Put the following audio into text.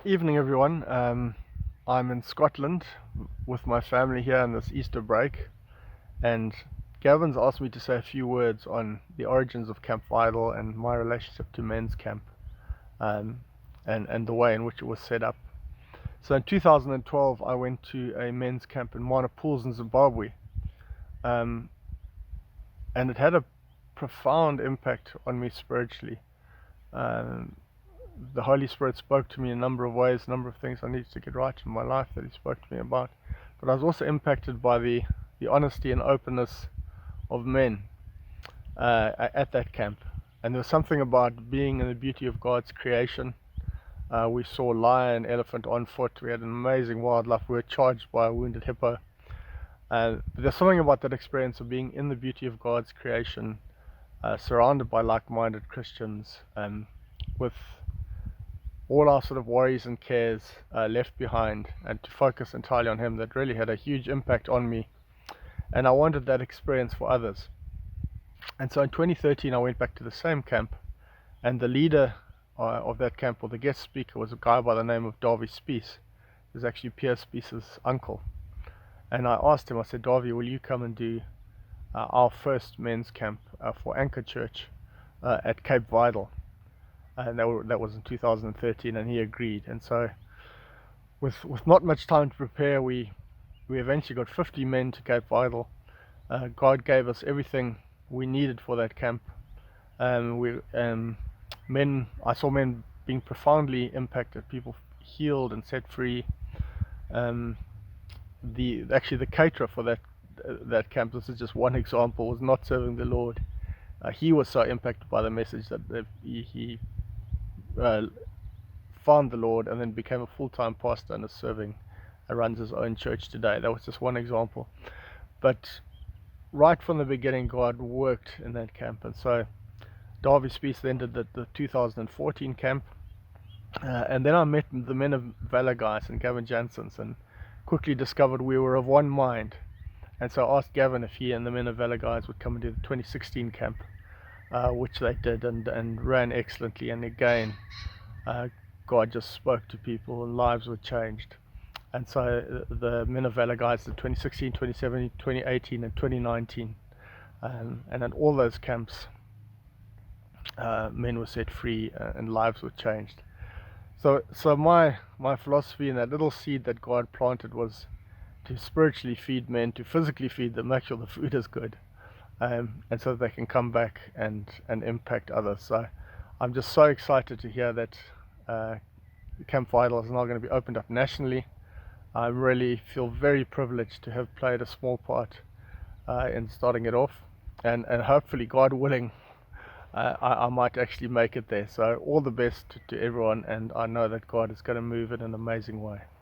Evening, everyone. I'm in Scotland with my family here on this Easter break, and Gavin's asked me to say a few words on the origins of Camp Vidal and my relationship to men's camp, um, and the way in which it was set up. So in 2012, I went to a men's camp in Mana Pools in Zimbabwe, um, and it had a profound impact on me spiritually. Um, the Holy Spirit spoke to me in a number of ways, a number of things I needed to get right in my life that He spoke to me about. But I was also impacted by the honesty and openness of men at that camp. And there was something about being in the beauty of God's creation. We saw lion, elephant on foot. We had an amazing wildlife. We were charged by a wounded hippo. But there's something about that experience of being in the beauty of God's creation, surrounded by like-minded Christians, with all our sort of worries and cares left behind, and to focus entirely on Him, that really had a huge impact on me. And I wanted that experience for others. And so in 2013, I went back to the same camp, and the leader of that camp, or the guest speaker, was a guy by the name of Davy Spies. He was actually Pierre Spies' uncle. And I asked him, I said, Davy, will you come and do our first men's camp for Anchor Church at Cape Vidal? And that was in 2013, and he agreed. And so with not much time to prepare, we eventually got 50 men to Cape Vidal. God gave us everything we needed for that camp. I saw men being profoundly impacted, people healed and set free. The caterer for that camp, this is just one example, was not serving the Lord. He was so impacted by the message that he found the Lord and then became a full-time pastor and is serving, runs his own church today. That was just one example. But right from the beginning, God worked in that camp. And so Davy Spies then did the 2014 camp. And then I met the men of Valor guys and Gavin Janssens, and quickly discovered we were of one mind. And so I asked Gavin if he and the men of Valor guys would come and do the 2016 camp, which they did and ran excellently. And again, God just spoke to people and lives were changed. And so the men of Valor guys did 2016, 2017, 2018, and 2019. And in all those camps, men were set free and lives were changed. So my philosophy in that little seed that God planted was to spiritually feed men, to physically feed them, make sure the food is good, and so that they can come back and impact others. So I'm just so excited to hear that Camp Vidal is now going to be opened up nationally. I really feel very privileged to have played a small part in starting it off, and hopefully, God willing, I might actually make it there. So all the best to everyone, and I know that God is going to move in an amazing way.